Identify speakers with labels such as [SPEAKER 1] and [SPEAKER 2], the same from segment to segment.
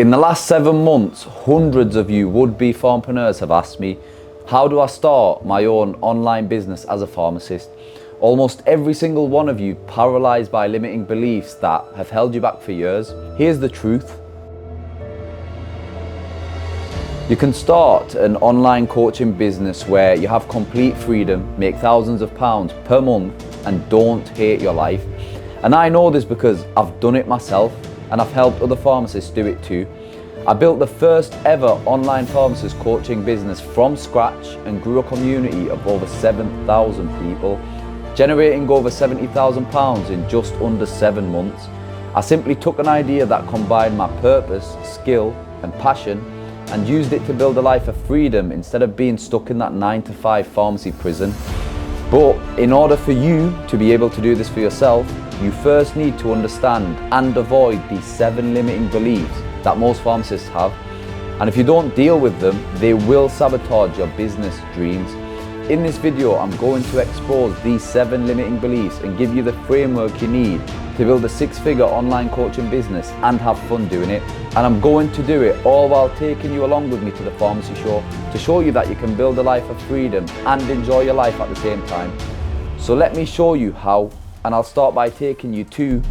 [SPEAKER 1] In the last 7 months, hundreds of you would-be pharmapreneurs have asked me, how do I start my own online business as a pharmacist? Almost every single one of you paralyzed by limiting beliefs that have held you back for years. Here's the truth. You can start an online coaching business where you have complete freedom, make thousands of pounds per month, and don't hate your life. And I know this because I've done it myself and I've helped other pharmacists do it too. I built the first ever online pharmacist coaching business from scratch and grew a community of over 7,000 people, generating over £70,000 in just under 7 months. I simply took an idea that combined my purpose, skill and passion and used it to build a life of freedom instead of being stuck in that 9-to-5 pharmacy prison. But in order for you to be able to do this for yourself, you first need to understand and avoid these 7 limiting beliefs that most pharmacists have. And if you don't deal with them, they will sabotage your business dreams. In this video, I'm going to expose these 7 limiting beliefs and give you the framework you need to build a 6-figure online coaching business and have fun doing it. And I'm going to do it all while taking you along with me to the pharmacy show to show you that you can build a life of freedom and enjoy your life at the same time. So let me show you how, and I'll start by taking you to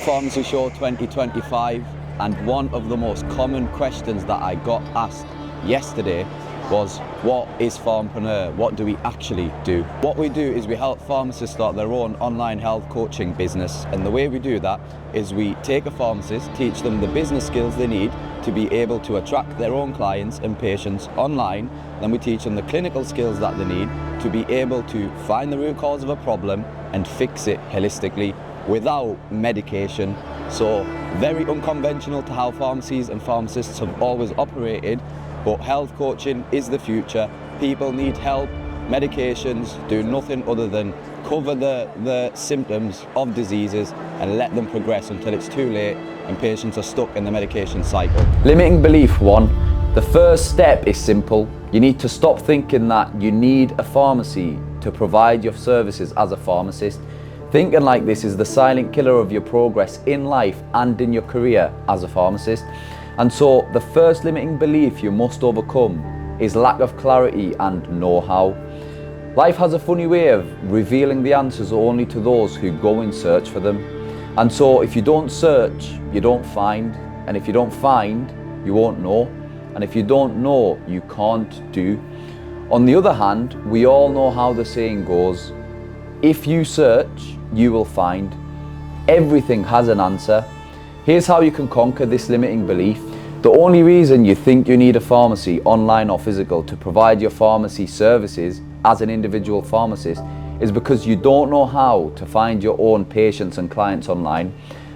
[SPEAKER 1] Pharmacy Show 2025. And one of the most common questions that I got asked yesterday was, what is Pharmapreneur? What do we actually do? What we do is we help pharmacists start their own online health coaching business. And the way we do that is we take a pharmacist, teach them the business skills they need to be able to attract their own clients and patients online. Then we teach them the clinical skills that they need to be able to find the root cause of a problem and fix it holistically without medication. So very unconventional to how pharmacies and pharmacists have always operated. But health coaching is the future. People need help. Medications do nothing other than cover the symptoms of diseases and let them progress until it's too late and patients are stuck in the medication cycle. Limiting belief 1. The first step is simple. You need to stop thinking that you need a pharmacy to provide your services as a pharmacist. Thinking like this is the silent killer of your progress in life and in your career as a pharmacist. And so the first limiting belief you must overcome is lack of clarity and know-how. Life has a funny way of revealing the answers only to those who go in search for them. And so if you don't search, you don't find. And if you don't find, you won't know. And if you don't know, you can't do. On the other hand, we all know how the saying goes, if you search, you will find. Everything has an answer. Here's how you can conquer this limiting belief. The only reason you think you need a pharmacy, online or physical, to provide your pharmacy services as an individual pharmacist is because you don't know how to find your own patients and clients online.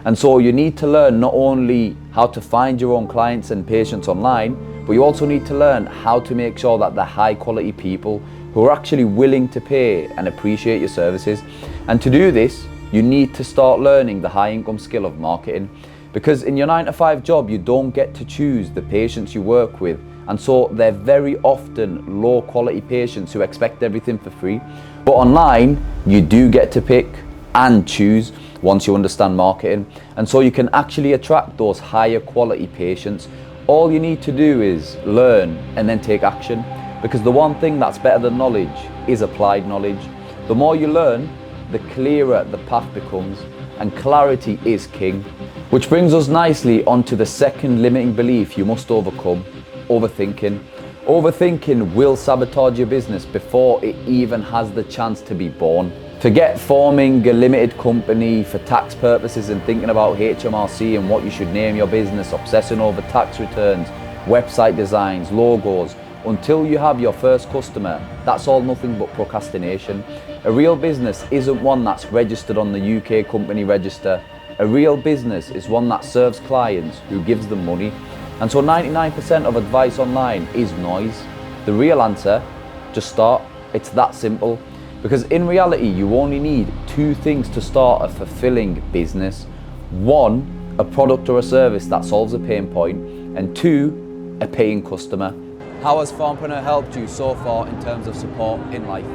[SPEAKER 1] And so you need to learn not only how to find your own clients and patients online, but you also need to learn how to make sure that they're high quality people who are actually willing to pay and appreciate your services. And to do this, you need to start learning the high income skill of marketing. Because in your 9-to-5 job, you don't get to choose the patients you work with. And so they're very often low quality patients who expect everything for free. But online, you do get to pick and choose once you understand marketing. And so you can actually attract those higher quality patients. All you need to do is learn and then take action. Because the one thing that's better than knowledge is applied knowledge. The more you learn, the clearer the path becomes, and clarity is king. Which brings us nicely onto the second limiting belief you must overcome, overthinking. Overthinking will sabotage your business before it even has the chance to be born. Forget forming a limited company for tax purposes and thinking about HMRC and what you should name your business, obsessing over tax returns, website designs, logos. Until you have your first customer, that's all nothing but procrastination. A real business isn't one that's registered on the UK company register. A real business is one that serves clients who gives them money. And so 99% of advice online is noise. The real answer, just start. It's that simple. Because in reality, you only need 2 things to start a fulfilling business. 1, a product or a service that solves a pain point. And 2, a paying customer. How has Pharmapreneur helped you so far in terms of support in life?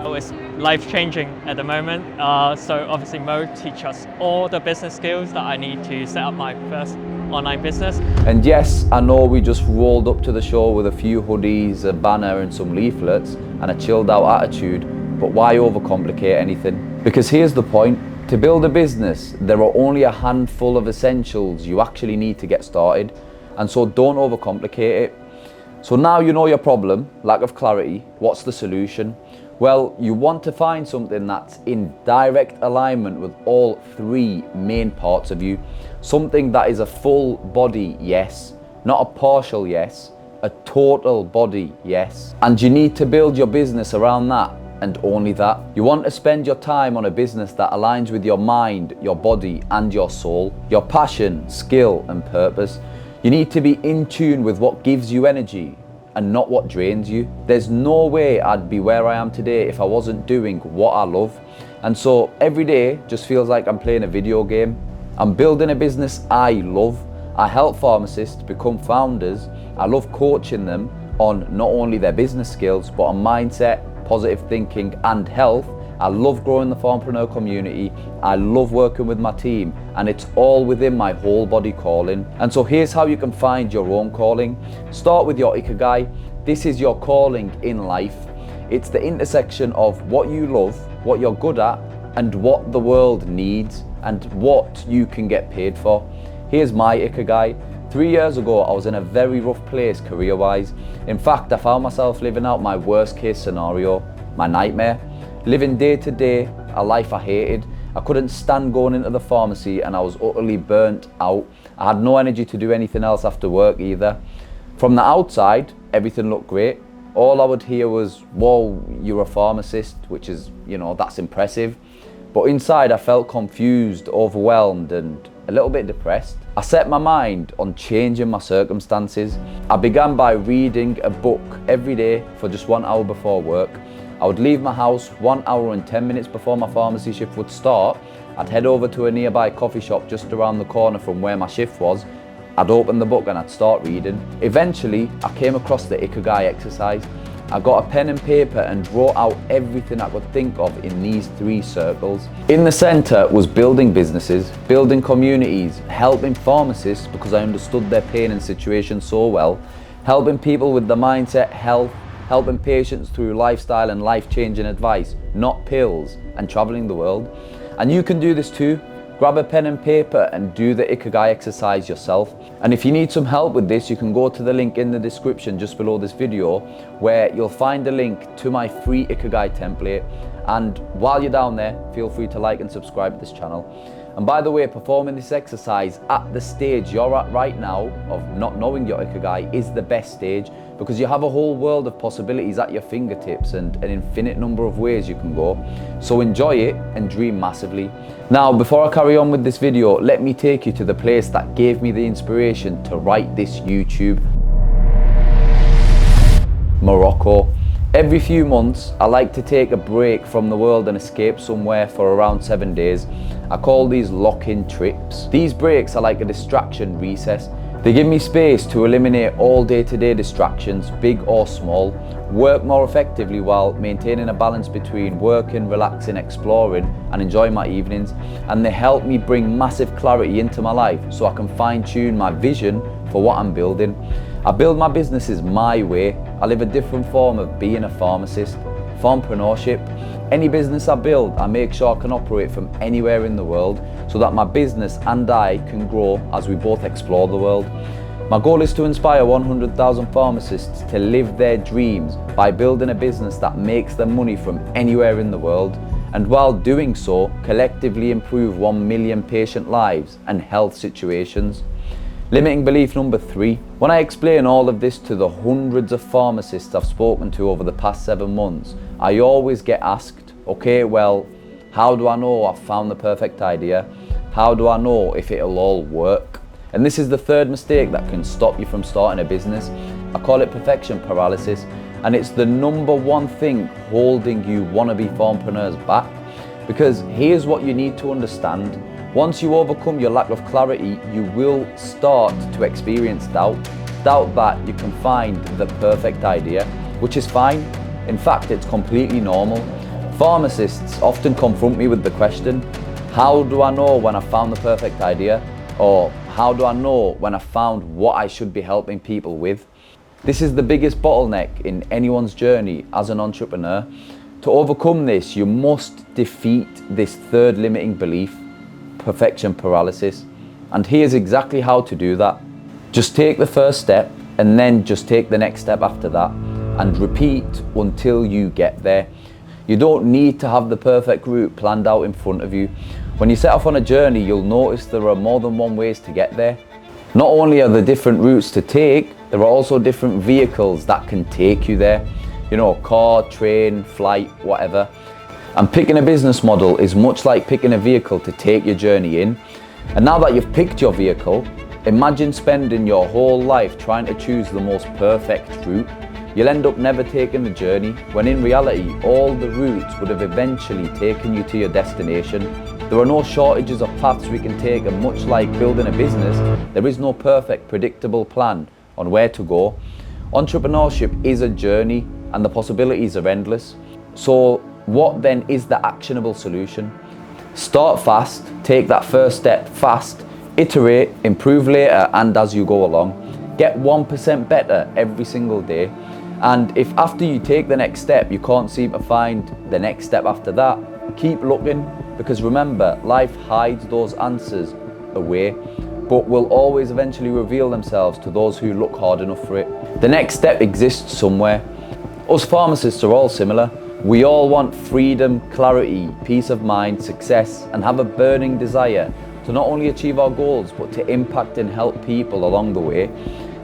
[SPEAKER 2] Oh, it's life-changing at the moment. So obviously Mo teach us all the business skills that I need to set up my first online business.
[SPEAKER 1] And yes, I know we just rolled up to the show with a few hoodies, a banner and some leaflets and a chilled out attitude, but why overcomplicate anything? Because here's the point. To build a business, there are only a handful of essentials you actually need to get started, and so don't overcomplicate it. So now you know your problem, lack of clarity. What's the solution? Well, you want to find something that's in direct alignment with all three main parts of you. Something that is a full body yes, not a partial yes, a total body yes. And you need to build your business around that. And only that. You want to spend your time on a business that aligns with your mind, your body and your soul, your passion, skill and purpose. You need to be in tune with what gives you energy and not what drains you. There's no way I'd be where I am today if I wasn't doing what I love. And so every day just feels like I'm playing a video game. I'm building a business I love. I help pharmacists become founders. I love coaching them on not only their business skills, but on mindset, positive thinking and health. I love growing the Pharmpreneur community. I love working with my team, and it's all within my whole body calling. And so here's how you can find your own calling. Start with your Ikigai. This is your calling in life. It's the intersection of what you love, what you're good at, and what the world needs, and what you can get paid for. Here's my Ikigai. 3 years ago, I was in a very rough place career-wise. In fact, I found myself living out my worst case scenario, my nightmare. Living day to day, a life I hated. I couldn't stand going into the pharmacy and I was utterly burnt out. I had no energy to do anything else after work either. From the outside, everything looked great. All I would hear was, whoa, you're a pharmacist, which is, that's impressive. But inside I felt confused, overwhelmed and a little bit depressed. I set my mind on changing my circumstances. I began by reading a book every day for just 1 hour before work. I would leave my house 1 hour and 10 minutes before my pharmacy shift would start. I'd head over to a nearby coffee shop just around the corner from where my shift was. I'd open the book and I'd start reading. Eventually, I came across the Ikigai exercise. I got a pen and paper and wrote out everything I could think of in these 3 circles. In the center was building businesses, building communities, helping pharmacists because I understood their pain and situation so well, helping people with the mindset, health, helping patients through lifestyle and life-changing advice, not pills, and traveling the world. And you can do this too. Grab a pen and paper and do the Ikigai exercise yourself. And if you need some help with this, you can go to the link in the description just below this video, where you'll find a link to my free Ikigai template. And while you're down there, feel free to like and subscribe to this channel. And by the way, performing this exercise at the stage you're at right now of not knowing your Ikigai is the best stage, because you have a whole world of possibilities at your fingertips and an infinite number of ways you can go. So enjoy it and dream massively. Now, before I carry on with this video, let me take you to the place that gave me the inspiration to write this YouTube. Morocco. Every few months, I like to take a break from the world and escape somewhere for around 7 days. I call these lock-in trips. These breaks are like a distraction recess. They give me space to eliminate all day-to-day distractions, big or small, work more effectively while maintaining a balance between working, relaxing, exploring, and enjoying my evenings. And they help me bring massive clarity into my life so I can fine-tune my vision for what I'm building. I build my businesses my way. I live a different form of being a pharmacist. Pharmpreneurship. Any business I build, I make sure I can operate from anywhere in the world so that my business and I can grow as we both explore the world. My goal is to inspire 100,000 pharmacists to live their dreams by building a business that makes them money from anywhere in the world, and while doing so, collectively improve 1 million patient lives and health situations. Limiting belief number 3. When I explain all of this to the hundreds of pharmacists I've spoken to over the past 7 months, I always get asked, okay, well, how do I know I've found the perfect idea? How do I know if it'll all work? And this is the 3rd mistake that can stop you from starting a business. I call it perfection paralysis, and it's the number 1 thing holding you wannabe pharmpreneurs back. Because here's what you need to understand. Once you overcome your lack of clarity, you will start to experience doubt. Doubt that you can find the perfect idea, which is fine. In fact, it's completely normal. Pharmacists often confront me with the question, how do I know when I found the perfect idea? Or how do I know when I found what I should be helping people with? This is the biggest bottleneck in anyone's journey as an entrepreneur. To overcome this, you must defeat this third limiting belief, perfection paralysis. And here's exactly how to do that. Just take the first step and then just take the next step after that and repeat until you get there. You don't need to have the perfect route planned out in front of you. When you set off on a journey, you'll notice there are more than one ways to get there. Not only are there different routes to take, there are also different vehicles that can take you there. You know, car, train, flight, whatever. And picking a business model is much like picking a vehicle to take your journey in. And now that you've picked your vehicle, imagine spending your whole life trying to choose the most perfect route. You'll end up never taking the journey, when in reality, all the routes would have eventually taken you to your destination. There are no shortages of paths we can take, and much like building a business, there is no perfect, predictable plan on where to go. Entrepreneurship is a journey, and the possibilities are endless. So what then is the actionable solution? Start fast, take that first step fast, iterate, improve later and as you go along. Get 1% better every single day. And if after you take the next step you can't seem to find the next step after that, keep looking, because remember, life hides those answers away, but will always eventually reveal themselves to those who look hard enough for it. The next step exists somewhere. Us pharmacists are all similar. We all want freedom, clarity, peace of mind, success, and have a burning desire to not only achieve our goals, but to impact and help people along the way.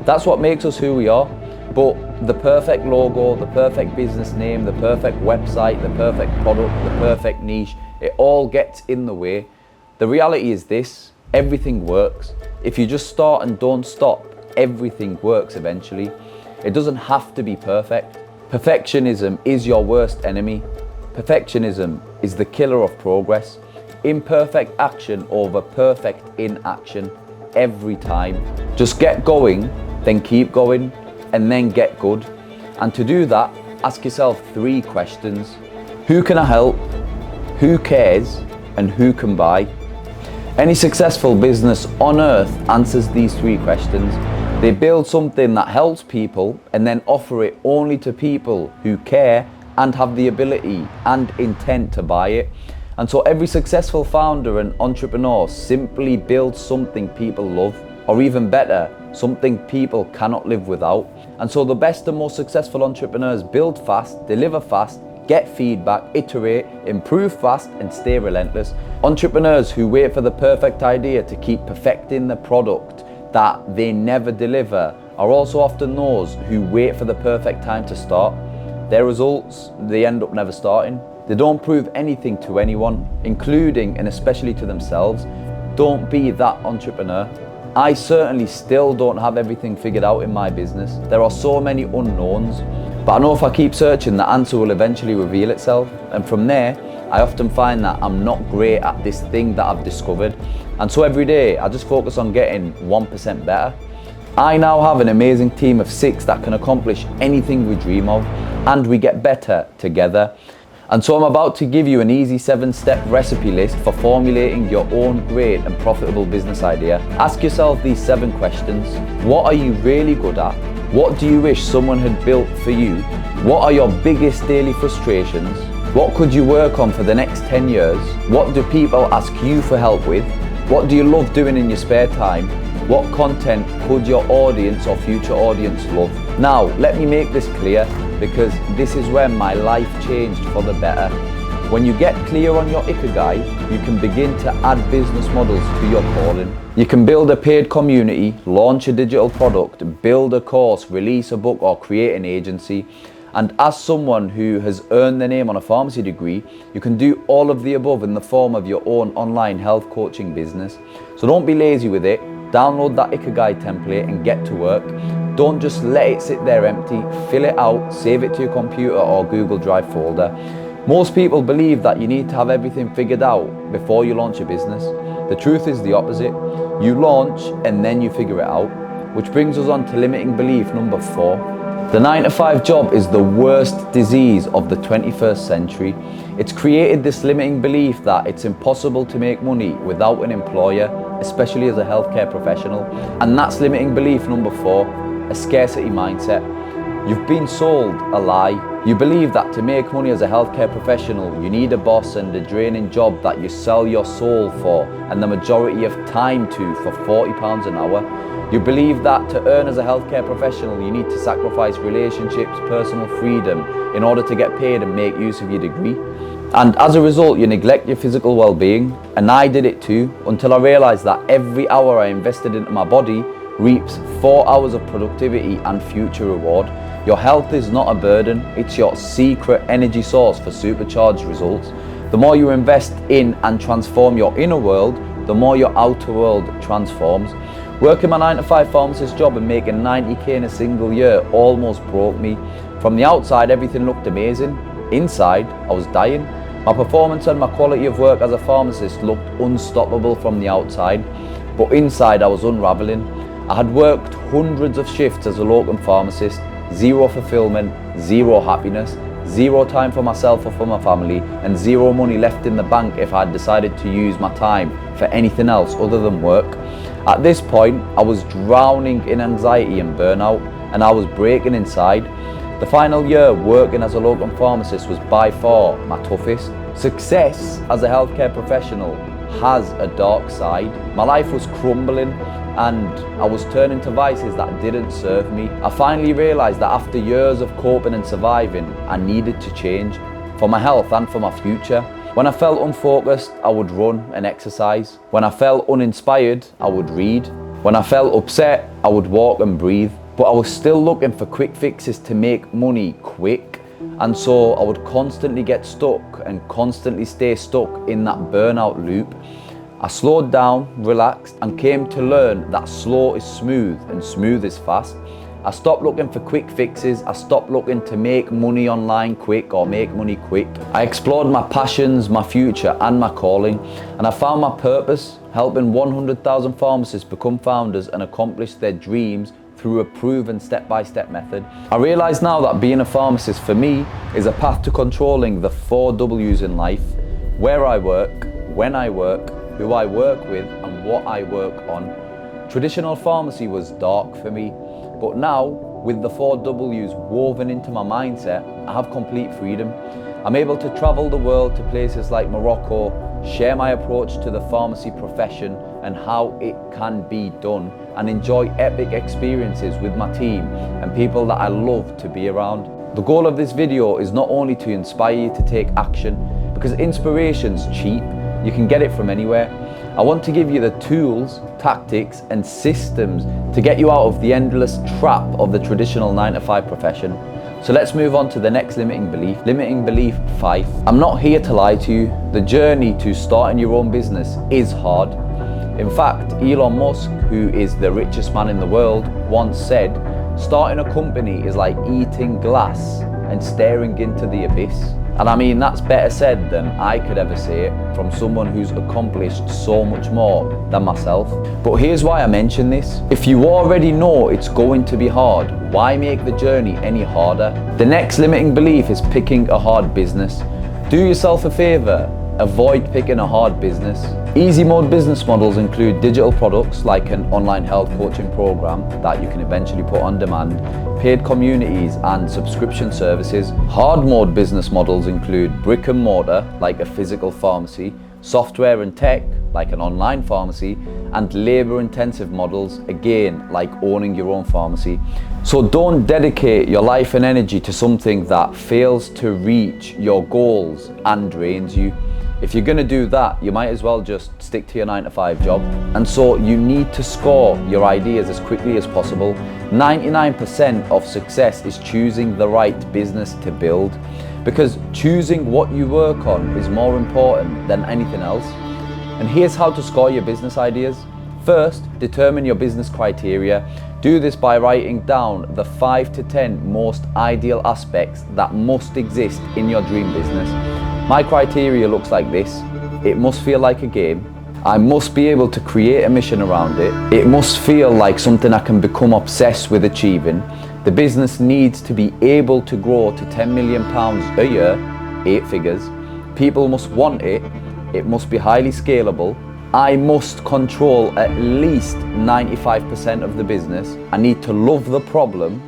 [SPEAKER 1] That's what makes us who we are. But the perfect logo, the perfect business name, the perfect website, the perfect product, the perfect niche, it all gets in the way. The reality is this: everything works. If you just start and don't stop, everything works eventually. It doesn't have to be perfect. Perfectionism is your worst enemy. Perfectionism is the killer of progress. Imperfect action over perfect inaction every time. Just get going, then keep going, and then get good. And to do that, ask yourself 3 questions. Who can I help? Who cares? And who can buy? Any successful business on earth answers these 3 questions. They build something that helps people and then offer it only to people who care and have the ability and intent to buy it. And so every successful founder and entrepreneur simply builds something people love, or even better, something people cannot live without. And so the best and most successful entrepreneurs build fast, deliver fast, get feedback, iterate, improve fast, and stay relentless. Entrepreneurs who wait for the perfect idea to keep perfecting the product that they never deliver are also often those who wait for the perfect time to start. Their results, they end up never starting. They don't prove anything to anyone, including and especially to themselves. Don't be that entrepreneur. I certainly still don't have everything figured out in my business. There are so many unknowns, but I know if I keep searching, the answer will eventually reveal itself. And from there, I often find that I'm not great at this thing that I've discovered. And so every day, I just focus on getting 1% better. I now have an amazing team of 6 that can accomplish anything we dream of, and we get better together. And so I'm about to give you an easy 7-step recipe list for formulating your own great and profitable business idea. Ask yourself these 7 questions. What are you really good at? What do you wish someone had built for you? What are your biggest daily frustrations? What could you work on for the next 10 years? What do people ask you for help with? What do you love doing in your spare time? What content could your audience or future audience love? Now, let me make this clear, because this is where my life changed for the better. When you get clear on your ikigai, you can begin to add business models to your calling. You can build a paid community, launch a digital product, build a course, release a book, or create an agency. And as someone who has earned the name on a pharmacy degree, you can do all of the above in the form of your own online health coaching business. So don't be lazy with it. Download that Ikigai template and get to work. Don't just let it sit there empty. Fill it out, save it to your computer or Google Drive folder. Most people believe that you need to have everything figured out before you launch a business. The truth is the opposite. You launch and then you figure it out. Which brings us on to limiting belief number 4. The 9-to-5 job is the worst disease of the 21st century. It's created this limiting belief that it's impossible to make money without an employer, especially as a healthcare professional. And that's limiting belief number 4, a scarcity mindset. You've been sold a lie. You believe that to make money as a healthcare professional, you need a boss and a draining job that you sell your soul for and the majority of time to for £40 an hour. You believe that to earn as a healthcare professional, you need to sacrifice relationships, personal freedom in order to get paid and make use of your degree. And as a result, you neglect your physical well-being. And I did it too, until I realized that every hour I invested into my body reaps 4 hours of productivity and future reward. Your health is not a burden, it's your secret energy source for supercharged results. The more you invest in and transform your inner world, the more your outer world transforms. Working my 9-to-5 pharmacist job and making 90k in a single year almost broke me. From the outside, everything looked amazing. Inside, I was dying. My performance and my quality of work as a pharmacist looked unstoppable from the outside, but inside I was unraveling. I had worked hundreds of shifts as a locum pharmacist, zero fulfillment, zero happiness, zero time for myself or for my family, and zero money left in the bank if I had decided to use my time for anything else other than work. At this point, I was drowning in anxiety and burnout, and I was breaking inside. The final year working as a locum pharmacist was by far my toughest. Success as a healthcare professional has a dark side. My life was crumbling and I was turning to vices that didn't serve me. I finally realised that after years of coping and surviving, I needed to change for my health and for my future. When I felt unfocused, I would run and exercise. When I felt uninspired, I would read. When I felt upset, I would walk and breathe. But I was still looking for quick fixes to make money quick. And so I would constantly get stuck and constantly stay stuck in that burnout loop. I slowed down, relaxed, and came to learn that slow is smooth and smooth is fast. I stopped looking for quick fixes. I stopped looking to make money online quick or make money quick. I explored my passions, my future, and my calling, and I found my purpose, helping 100,000 pharmacists become founders and accomplish their dreams through a proven step-by-step method. I realise now that being a pharmacist for me is a path to controlling the 4 W's in life: where I work, when I work, who I work with, and what I work on. Traditional pharmacy was dark for me, but now, with the 4 W's woven into my mindset, I have complete freedom. I'm able to travel the world to places like Morocco, share my approach to the pharmacy profession and how it can be done, and enjoy epic experiences with my team and people that I love to be around. The goal of this video is not only to inspire you to take action, because inspiration's cheap, you can get it from anywhere. I want to give you the tools, tactics and systems to get you out of the endless trap of the traditional 9-to-5 profession. So let's move on to the next limiting belief. Limiting belief 5. I'm not here to lie to you. The journey to starting your own business is hard. In fact, Elon Musk, who is the richest man in the world, once said, starting a company is like eating glass and staring into the abyss. And I mean, that's better said than I could ever say it from someone who's accomplished so much more than myself. But here's why I mention this. If you already know it's going to be hard, why make the journey any harder? The next limiting belief is picking a hard business. Do yourself a favor, avoid picking a hard business. Easy mode business models include digital products like an online health coaching program that you can eventually put on demand, paid communities and subscription services. Hard mode business models include brick and mortar like a physical pharmacy, software and tech like an online pharmacy, and labor intensive models again like owning your own pharmacy. So don't dedicate your life and energy to something that fails to reach your goals and drains you. If you're going to do that, you might as well just stick to your 9-to-5 job. And so you need to score your ideas as quickly as possible. 99% of success is choosing the right business to build, because choosing what you work on is more important than anything else. And here's how to score your business ideas. First, determine your business criteria. Do this by writing down the 5 to 10 most ideal aspects that must exist in your dream business. My criteria looks like this. It must feel like a game. I must be able to create a mission around it. It must feel like something I can become obsessed with achieving. The business needs to be able to grow to £10 million a year, 8 figures. People must want it. It must be highly scalable. I must control at least 95% of the business. I need to love the problem.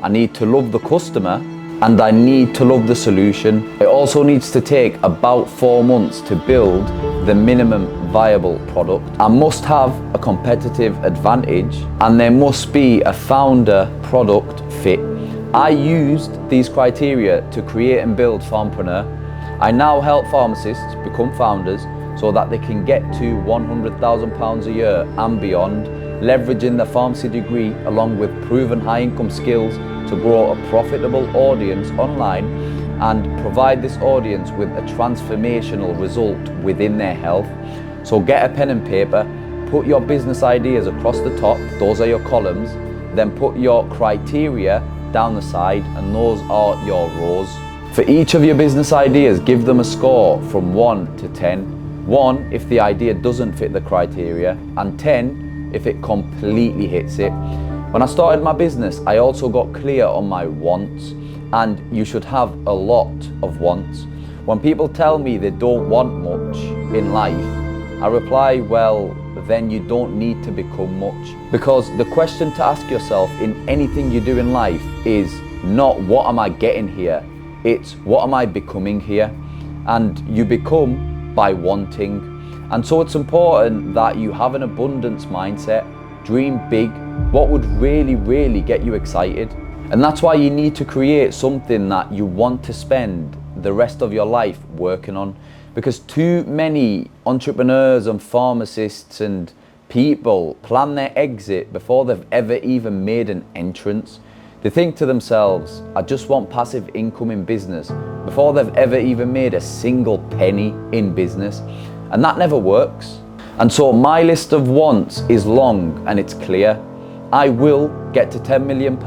[SPEAKER 1] I need to love the customer. And I need to love the solution. It also needs to take about 4 months to build the minimum viable product. I must have a competitive advantage, and there must be a founder product fit. I used these criteria to create and build Pharmpreneur. I now help pharmacists become founders so that they can get to £100,000 a year and beyond, leveraging their pharmacy degree along with proven high income skills to grow a profitable audience online and provide this audience with a transformational result within their health. So get a pen and paper, put your business ideas across the top, those are your columns, then put your criteria down the side, and those are your rows. For each of your business ideas, give them a score from 1 to 10. 1 if the idea doesn't fit the criteria, and 10 if it completely hits it. When I started my business, I also got clear on my wants, and you should have a lot of wants. When people tell me they don't want much in life, I reply, well, then you don't need to become much. Because the question to ask yourself in anything you do in life is not what am I getting here, it's what am I becoming here? And you become by wanting. And so it's important that you have an abundance mindset, dream big, what would really get you excited. And that's why you need to create something that you want to spend the rest of your life working on. Because too many entrepreneurs and pharmacists and people plan their exit before they've ever even made an entrance. They think to themselves, I just want passive income in business, before they've ever even made a single penny in business. And that never works. And so my list of wants is long and it's clear. I will get to £10 million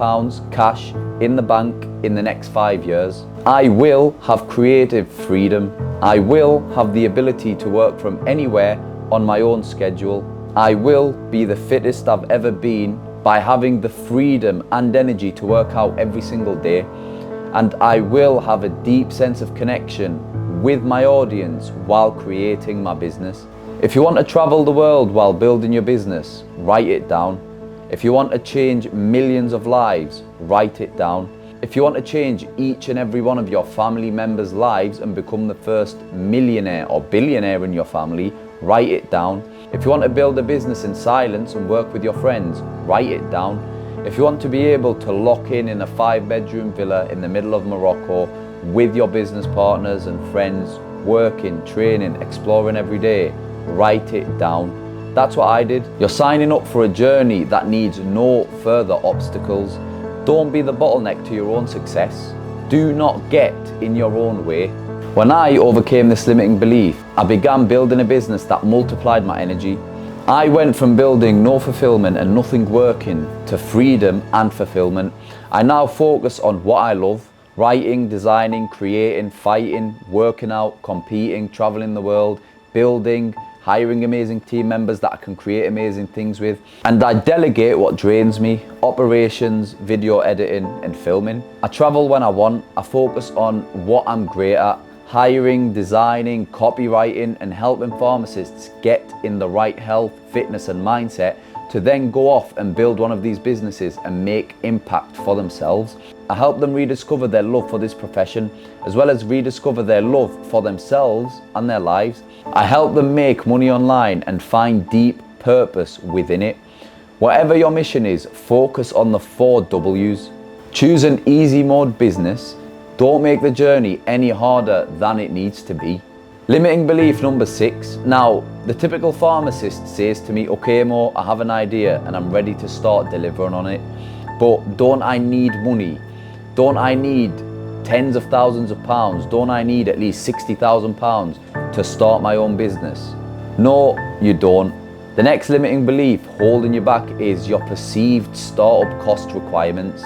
[SPEAKER 1] cash in the bank in the next 5 years. I will have creative freedom. I will have the ability to work from anywhere on my own schedule. I will be the fittest I've ever been by having the freedom and energy to work out every single day. And I will have a deep sense of connection with my audience while creating my business. If you want to travel the world while building your business, write it down. If you want to change millions of lives, write it down. If you want to change each and every one of your family members' lives and become the first millionaire or billionaire in your family, write it down. If you want to build a business in silence and work with your friends, write it down. If you want to be able to lock in a 5-bedroom villa in the middle of Morocco with your business partners and friends, working, training, exploring every day, write it down. That's what I did. You're signing up for a journey that needs no further obstacles. Don't be the bottleneck to your own success. Do not get in your own way. When I overcame this limiting belief, I began building a business that multiplied my energy. I went from building no fulfillment and nothing working to freedom and fulfillment. I now focus on what I love: writing, designing, creating, fighting, working out, competing, traveling the world, building, hiring amazing team members that I can create amazing things with. And I delegate what drains me: operations, video editing and filming. I travel when I want. I focus on what I'm great at: hiring, designing, copywriting, and helping pharmacists get in the right health, fitness and mindset to then go off and build one of these businesses and make impact for themselves. I help them rediscover their love for this profession, as well as rediscover their love for themselves and their lives. I help them make money online and find deep purpose within it. Whatever your mission is, focus on the 4 W's. Choose an easy mode business. Don't make the journey any harder than it needs to be. Limiting belief number 6. Now, the typical pharmacist says to me, okay Mo, I have an idea and I'm ready to start delivering on it. But don't I need money? Don't I need tens of thousands of pounds? Don't I need at least £60,000 to start my own business? No, you don't. The next limiting belief holding you back is your perceived startup cost requirements.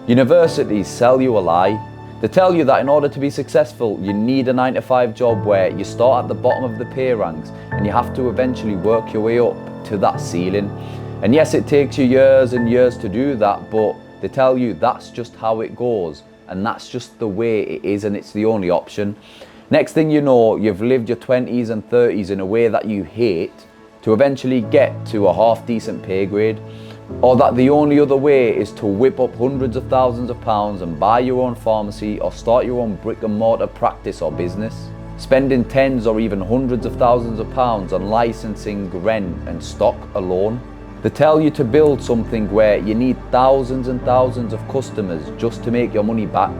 [SPEAKER 1] Universities sell you a lie. They tell you that in order to be successful, you need a 9-to-5 job where you start at the bottom of the pay ranks and you have to eventually work your way up to that ceiling. And yes, it takes you years and years to do that, but They tell you that's just how it goes and that's just the way it is and it's the only option. Next thing you know, you've lived your 20s and 30s in a way that you hate to eventually get to a half decent pay grade, or that the only other way is to whip up hundreds of thousands of pounds and buy your own pharmacy or start your own brick and mortar practice or business, spending tens or even hundreds of thousands of pounds on licensing, rent and stock alone. They tell you to build something where you need thousands and thousands of customers just to make your money back.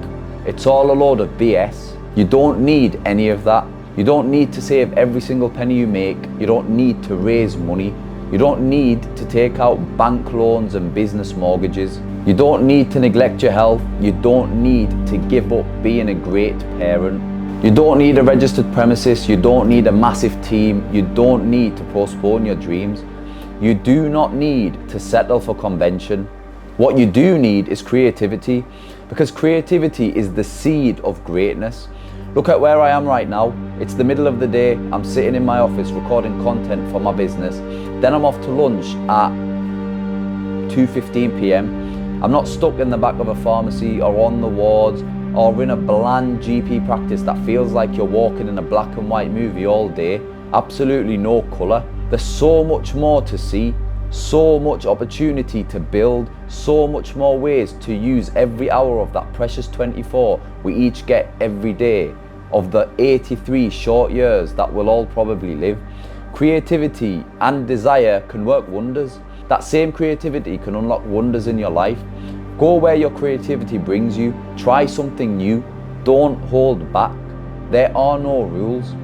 [SPEAKER 1] It's all a load of BS. You don't need any of that. You don't need to save every single penny you make. You don't need to raise money. You don't need to take out bank loans and business mortgages. You don't need to neglect your health. You don't need to give up being a great parent. You don't need a registered premises. You don't need a massive team. You don't need to postpone your dreams. You do not need to settle for convention. What you do need is creativity, because creativity is the seed of greatness. Look at where I am right now. It's the middle of the day. I'm sitting in my office recording content for my business. Then I'm off to lunch at 2:15 p.m. I'm not stuck in the back of a pharmacy or on the wards or in a bland GP practice that feels like you're walking in a black and white movie all day. Absolutely no colour. There's so much more to see, so much opportunity to build, so much more ways to use every hour of that precious 24 we each get every day of the 83 short years that we'll all probably live. Creativity and desire can work wonders. That same creativity can unlock wonders in your life. Go where your creativity brings you. Try something new. Don't hold back. There are no rules.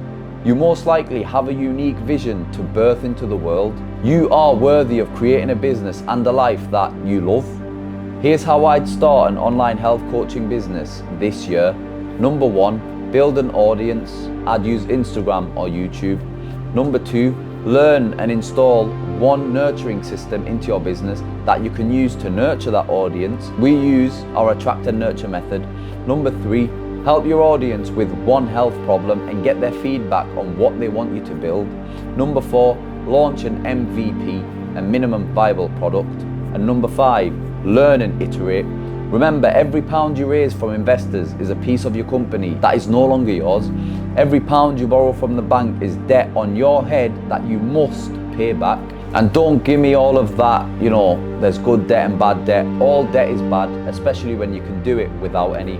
[SPEAKER 1] You most likely have a unique vision to birth into the world. You are worthy of creating a business and a life that you love. Here's how I'd start an online health coaching business this year. Number 1, build an audience. I'd use Instagram or YouTube. Number 2, learn and install one nurturing system into your business that you can use to nurture that audience. We use our attract and nurture method. Number 3, help your audience with one health problem and get their feedback on what they want you to build. Number 4, launch an MVP, a minimum viable product. And number 5, learn and iterate. Remember, every pound you raise from investors is a piece of your company that is no longer yours. Every pound you borrow from the bank is debt on your head that you must pay back. And don't give me all of that, there's good debt and bad debt. All debt is bad, especially when you can do it without any.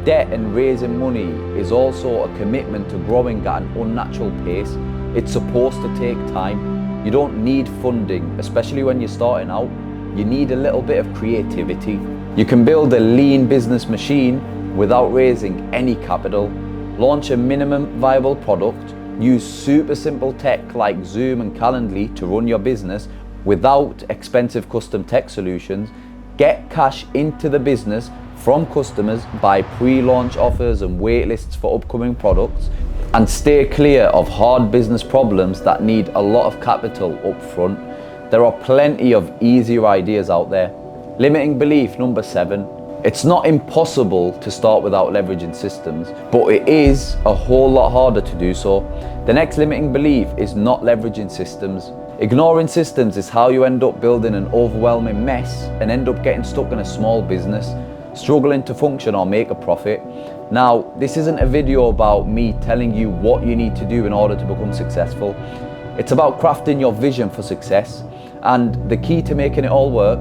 [SPEAKER 1] Debt and raising money is also a commitment to growing at an unnatural pace. It's supposed to take time. You don't need funding, especially when you're starting out. You need a little bit of creativity. You can build a lean business machine without raising any capital. Launch a minimum viable product. Use super simple tech like Zoom and Calendly to run your business without expensive custom tech solutions. Get cash into the business from customers by pre-launch offers and waitlists for upcoming products, and stay clear of hard business problems that need a lot of capital up front. There are plenty of easier ideas out there. Limiting belief number 7. It's not impossible to start without leveraging systems, but it is a whole lot harder to do so. The next limiting belief is not leveraging systems. Ignoring systems is how you end up building an overwhelming mess and end up getting stuck in a small business, struggling to function or make a profit. Now, this isn't a video about me telling you what you need to do in order to become successful. It's about crafting your vision for success, and the key to making it all work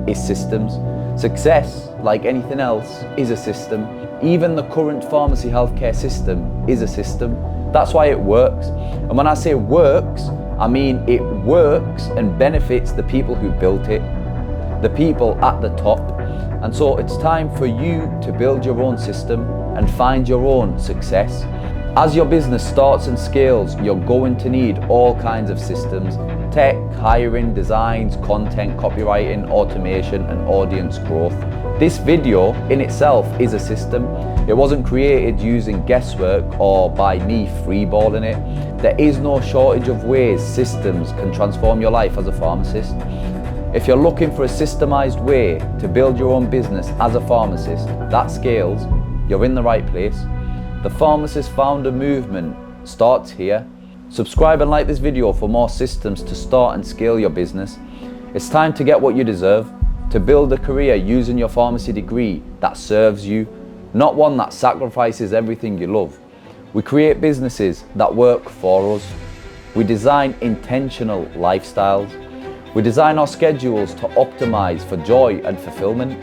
[SPEAKER 1] is systems. Success, like anything else, is a system. Even the current pharmacy healthcare system is a system. That's why it works. And when I say works, I mean it works and benefits the people who built it, the people at the top. And so it's time for you to build your own system and find your own success. As your business starts and scales, you're going to need all kinds of systems: tech, hiring, designs, content, copywriting, automation, and audience growth. This video in itself is a system. It wasn't created using guesswork or by me freeballing it. There is no shortage of ways systems can transform your life as a pharmacist. If you're looking for a systemized way to build your own business as a pharmacist that scales, you're in the right place. The Pharmacist founder movement starts here. Subscribe and like this video for more systems to start and scale your business. It's time to get what you deserve, to build a career using your pharmacy degree that serves you, not one that sacrifices everything you love. We create businesses that work for us. We design intentional lifestyles. We design our schedules to optimize for joy and fulfillment.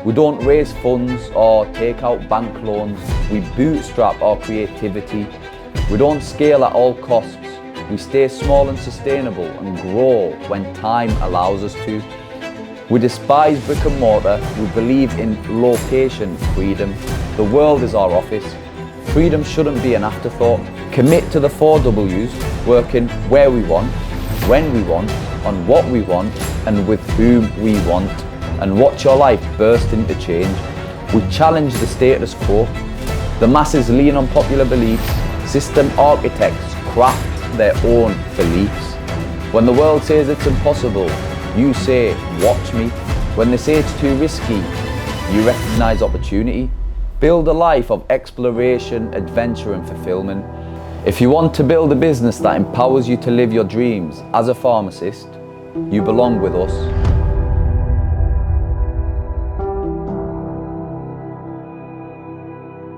[SPEAKER 1] We don't raise funds or take out bank loans. We bootstrap our creativity. We don't scale at all costs. We stay small and sustainable and grow when time allows us to. We despise brick and mortar. We believe in location freedom. The world is our office. Freedom shouldn't be an afterthought. Commit to the 4 W's, working where we want, when we want, on what we want, and with whom we want, and watch your life burst into change. We challenge the status quo. The masses lean on popular beliefs. System architects craft their own beliefs. When the world says it's impossible, you say, watch me. When they say it's too risky, you recognize opportunity. Build a life of exploration, adventure, and fulfillment. If you want to build a business that empowers you to live your dreams as a pharmacist, you belong with us.